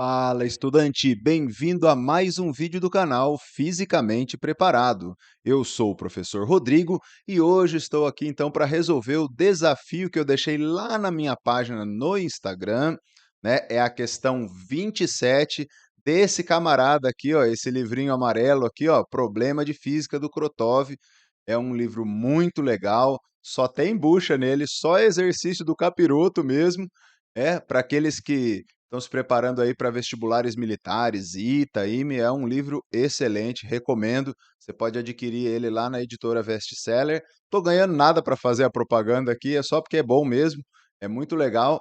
Fala, estudante! Bem-vindo a mais um vídeo do canal Fisicamente Preparado. Eu sou o professor Rodrigo e hoje estou aqui então para resolver o desafio que eu deixei lá na minha página no Instagram, né? É a questão 27 desse camarada aqui, ó, esse livrinho amarelo aqui, ó, Problema de Física do Krotov. É um livro muito legal, só tem bucha nele, só exercício do capiroto mesmo. Para aqueles que estão se preparando aí para vestibulares militares, ITA, IME, é um livro excelente, recomendo. Você pode adquirir ele lá na editora Bestseller. Tô ganhando nada para fazer a propaganda aqui, é só porque é bom mesmo, é muito legal.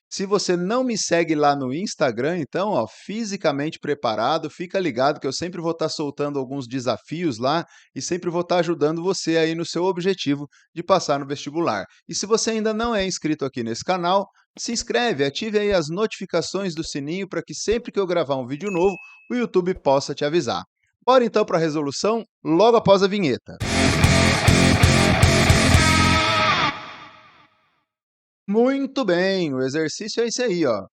Se você não me segue lá no Instagram, então, ó, fisicamente preparado, fica ligado que eu sempre vou estar soltando alguns desafios lá e sempre vou estar ajudando você aí no seu objetivo de passar no vestibular. E se você ainda não é inscrito aqui nesse canal, se inscreve, ative aí as notificações do sininho para que sempre que eu gravar um vídeo novo, o YouTube possa te avisar. Bora então para a resolução logo após a vinheta. Muito bem, o exercício é esse aí, ó.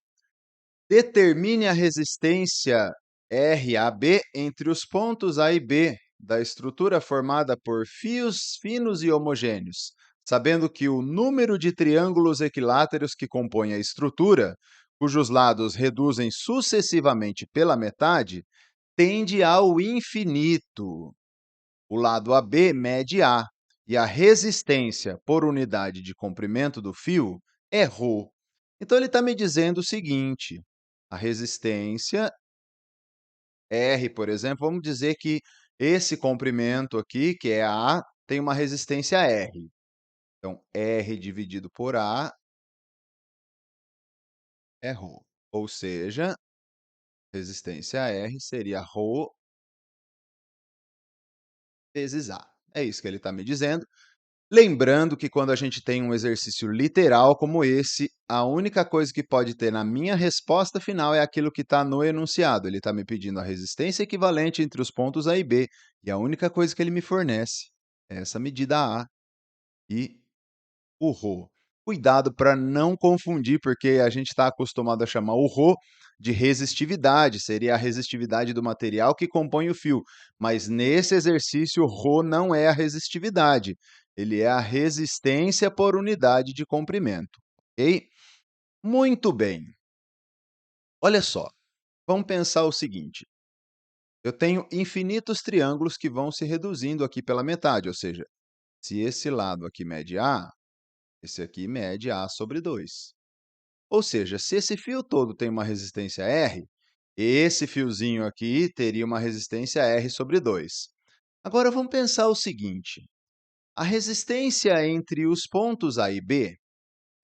Determine a resistência RAB entre os pontos A e B da estrutura formada por fios finos e homogêneos, sabendo que o número de triângulos equiláteros que compõem a estrutura, cujos lados reduzem sucessivamente pela metade, tende ao infinito. O lado AB mede A, e a resistência por unidade de comprimento do fio é ρ. Então, ele está me dizendo o seguinte: a resistência R, por exemplo, vamos dizer que esse comprimento aqui, que é A, tem uma resistência R. Então, R dividido por A é ρ. Ou seja, resistência R seria ρ vezes A. É isso que ele está me dizendo. Lembrando que quando a gente tem um exercício literal como esse, a única coisa que pode ter na minha resposta final é aquilo que está no enunciado. Ele está me pedindo a resistência equivalente entre os pontos A e B, e a única coisa que ele me fornece é essa medida A e o ρ. Cuidado para não confundir, porque a gente está acostumado a chamar o ρ de resistividade, seria a resistividade do material que compõe o fio. Mas nesse exercício, o ρ não é a resistividade, ele é a resistência por unidade de comprimento, ok? Muito bem. Olha só, vamos pensar o seguinte: eu tenho infinitos triângulos que vão se reduzindo aqui pela metade, ou seja, se esse lado aqui mede A, esse aqui mede A sobre 2. Ou seja, se esse fio todo tem uma resistência R, esse fiozinho aqui teria uma resistência R sobre 2. Agora vamos pensar o seguinte: a resistência entre os pontos A e B,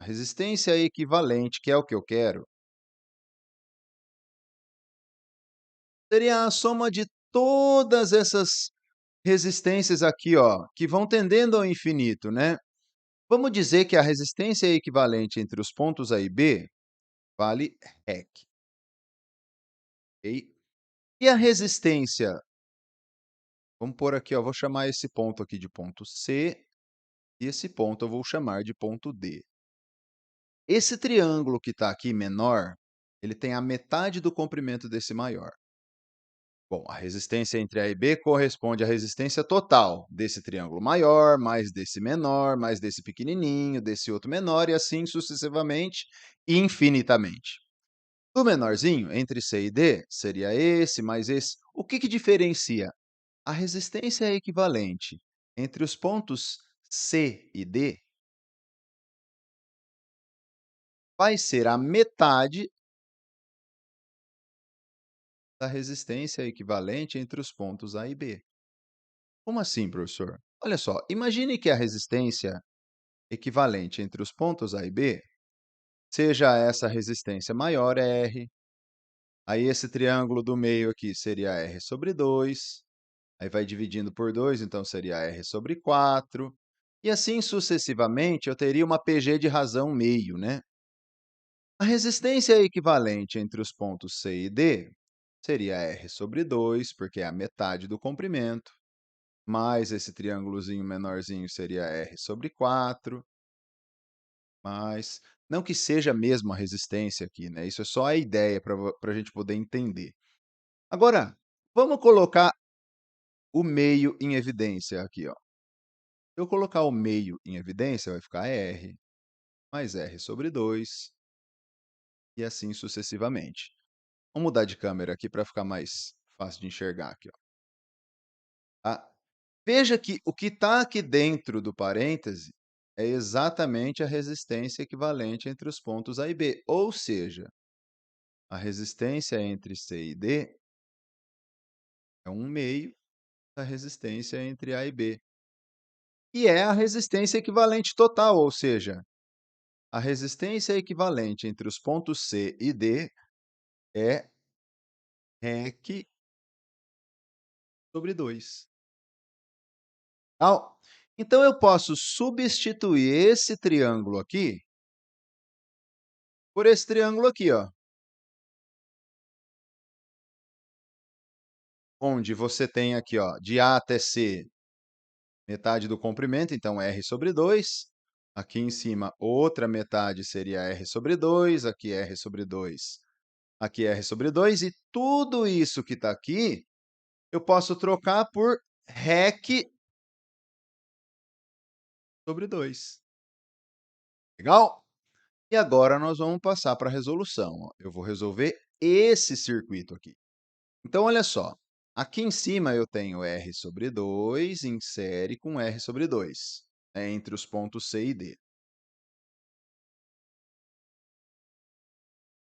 a resistência equivalente, que é o que eu quero, seria a soma de todas essas resistências aqui, ó, que vão tendendo ao infinito, né? Vamos dizer que a resistência equivalente entre os pontos A e B vale REC. Ok? E a resistência, vamos pôr aqui, ó, vou chamar esse ponto aqui de ponto C, e esse ponto eu vou chamar de ponto D. Esse triângulo que está aqui menor, ele tem a metade do comprimento desse maior. Bom, a resistência entre A e B corresponde à resistência total desse triângulo maior, mais desse menor, mais desse pequenininho, desse outro menor, e assim sucessivamente, infinitamente. Do menorzinho, entre C e D, seria esse mais esse. O que diferencia? A resistência equivalente entre os pontos C e D vai ser a metade da resistência equivalente entre os pontos A e B. Como assim, professor? Olha só, imagine que a resistência equivalente entre os pontos A e B seja essa resistência maior, R, aí esse triângulo do meio aqui seria R sobre 2, aí vai dividindo por 2, então seria R sobre 4, e assim sucessivamente eu teria uma PG de razão meio, né? A resistência equivalente entre os pontos C e D seria R sobre 2, porque é a metade do comprimento, mais esse triângulozinho menorzinho seria R sobre 4, mais Não que seja mesmo a resistência aqui, né, isso é só a ideia para a gente poder entender. Agora, vamos colocar o meio em evidência aqui, ó. Se eu colocar o meio em evidência, vai ficar R mais R sobre 2 e assim sucessivamente. Vamos mudar de câmera aqui para ficar mais fácil de enxergar aqui, ó. Tá? Veja que o que está aqui dentro do parêntese é exatamente a resistência equivalente entre os pontos A e B, ou seja, a resistência entre C e D é 1/2 da resistência entre A e B, e é a resistência equivalente total, ou seja, a resistência equivalente entre os pontos C e D é REC sobre 2. Então eu posso substituir esse triângulo aqui por esse triângulo aqui, ó, onde você tem aqui, ó, de A até C, metade do comprimento, então R sobre 2. Aqui em cima, outra metade seria R sobre 2, aqui R sobre 2, aqui R sobre 2, e tudo isso que está aqui, eu posso trocar por REC sobre 2. Legal? E agora nós vamos passar para a resolução, ó. Eu vou resolver esse circuito aqui. Então, olha só, aqui em cima eu tenho R sobre 2 em série com R sobre 2, né, entre os pontos C e D.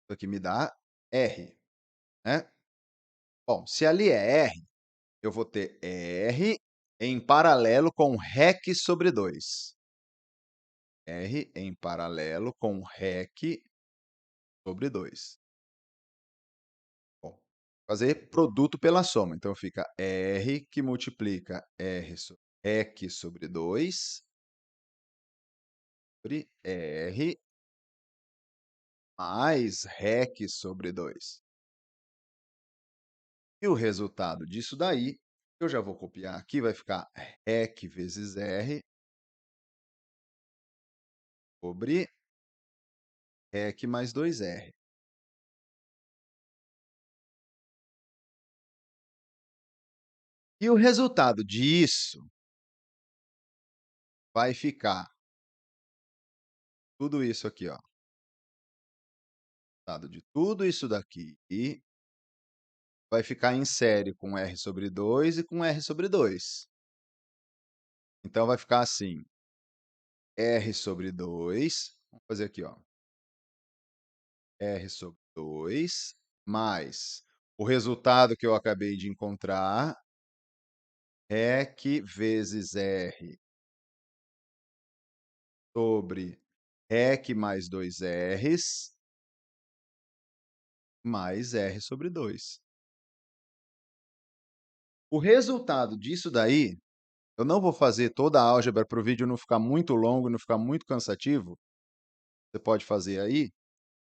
Isso aqui me dá R, né? Bom, se ali é R, eu vou ter R em paralelo com REC sobre 2. R em paralelo com REC sobre 2. Bom, fazer produto pela soma. Então, fica R que multiplica REC sobre 2 sobre R mais REC sobre 2. E o resultado disso daí, eu já vou copiar aqui, vai ficar REC vezes R sobre REC mais 2R. E o resultado disso vai ficar tudo isso aqui, ó. Resultado de tudo isso daqui vai ficar em série com R sobre 2 e com R sobre 2. Então, vai ficar assim, R sobre 2, vamos fazer aqui, ó, R sobre 2, mais o resultado que eu acabei de encontrar, REC vezes R sobre REC mais 2 R's, mais R sobre 2. O resultado disso daí, eu não vou fazer toda a álgebra para o vídeo não ficar muito longo, não ficar muito cansativo. Você pode fazer aí,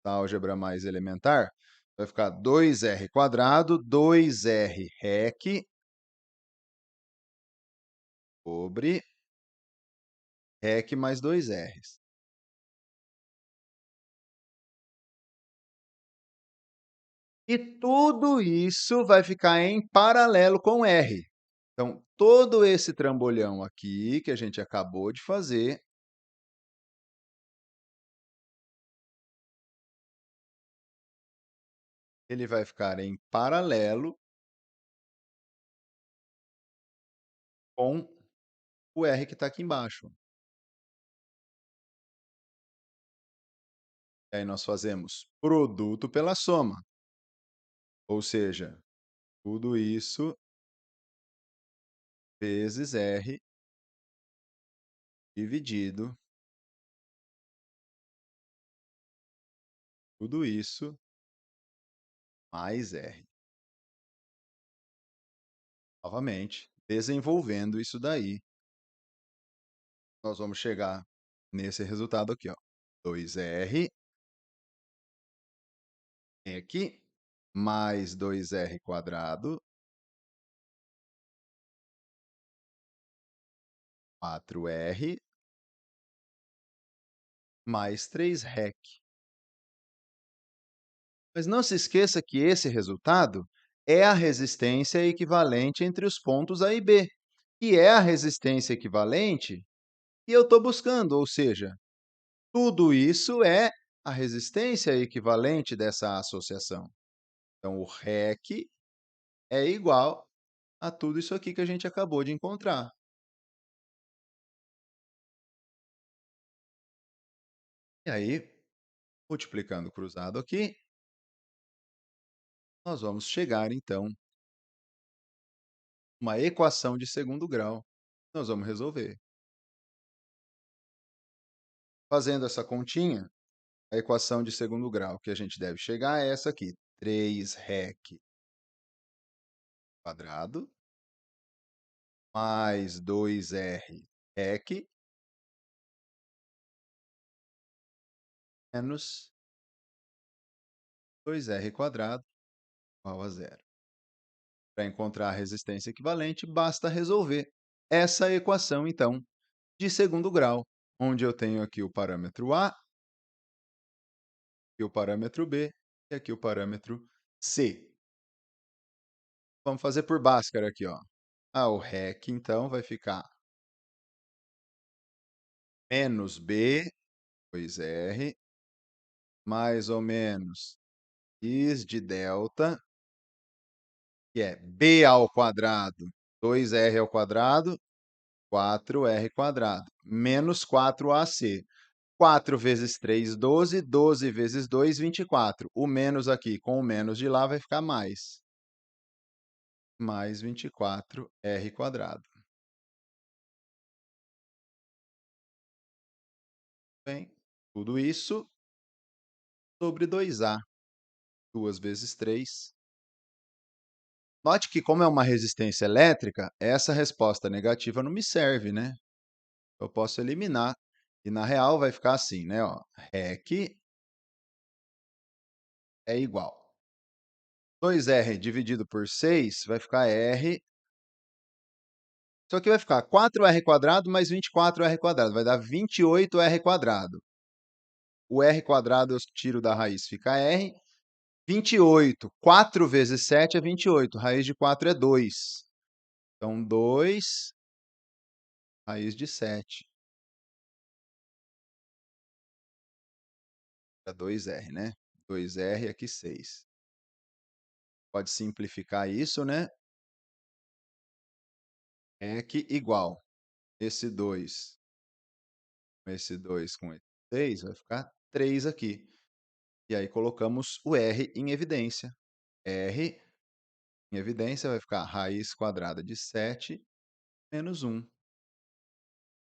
a álgebra mais elementar, vai ficar 2R quadrado, 2R REC sobre REC mais 2 R's. E tudo isso vai ficar em paralelo com R. Então, todo esse trambolhão aqui que a gente acabou de fazer, ele vai ficar em paralelo com o R que está aqui embaixo. E aí nós fazemos produto pela soma, ou seja, tudo isso vezes R dividido tudo isso mais R. Novamente, desenvolvendo isso daí, nós vamos chegar nesse resultado aqui, ó. 2R aqui, mais 2R quadrado, 4R mais 3 rec. Mas não se esqueça que esse resultado é a resistência equivalente entre os pontos A e B, que é a resistência equivalente que eu estou buscando, ou seja, tudo isso é a resistência equivalente dessa associação. Então, o REC é igual a tudo isso aqui que a gente acabou de encontrar. E aí, multiplicando cruzado aqui, nós vamos chegar, então, a uma equação de segundo grau. Nós vamos resolver. Fazendo essa continha, a equação de segundo grau que a gente deve chegar é essa aqui, 3rec quadrado mais 2r-rec menos 2r quadrado igual a zero. Para encontrar a resistência equivalente, basta resolver essa equação, então, de segundo grau, onde eu tenho aqui o parâmetro A, aqui o parâmetro B e aqui o parâmetro C. Vamos fazer por Bhaskara aqui, ó. O REC, então, vai ficar menos B, 2R, mais ou menos x de delta, que é B ao quadrado, 2R ao quadrado, 4R quadrado, menos 4AC. 4 vezes 3, 12, 12 vezes 2, 24. O menos aqui com o menos de lá vai ficar mais 24R quadrado. Bem, tudo isso sobre 2A. 2 vezes 3. Note que, como é uma resistência elétrica, essa resposta negativa não me serve, né? Eu posso eliminar. E, na real, vai ficar assim, né? Ó, REC é igual. 2R dividido por 6 vai ficar R. Isso aqui vai ficar 4R quadrado mais 24R quadrado. Vai dar 28R quadrado. O R quadrado eu tiro da raiz, fica R. 28. 4 vezes 7 é 28. Raiz de 4 é 2. Então, 2 raiz de 7. É 2R, né? 2R aqui 6. Pode simplificar isso, né? REC igual. Esse 2 com esse 2 com esse 6 vai ficar 3 aqui. E aí colocamos o R em evidência. R em evidência vai ficar raiz quadrada de 7 menos 1.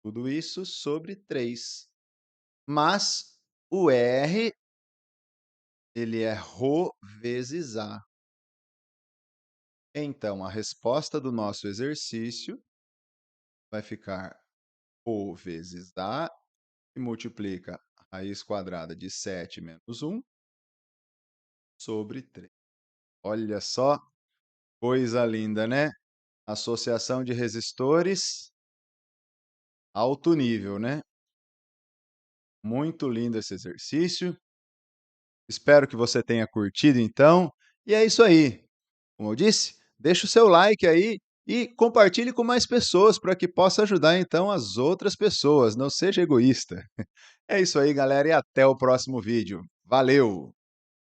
Tudo isso sobre 3. Mas o R, ele é Rho vezes A. Então, a resposta do nosso exercício vai ficar Rho vezes A, que multiplica a raiz quadrada de 7 menos 1 sobre 3. Olha só, coisa linda, né? Associação de resistores, alto nível, né? Muito lindo esse exercício. Espero que você tenha curtido, então. E é isso aí. Como eu disse, deixa o seu like aí e compartilhe com mais pessoas para que possa ajudar, então, as outras pessoas. Não seja egoísta. É isso aí, galera, e até o próximo vídeo. Valeu!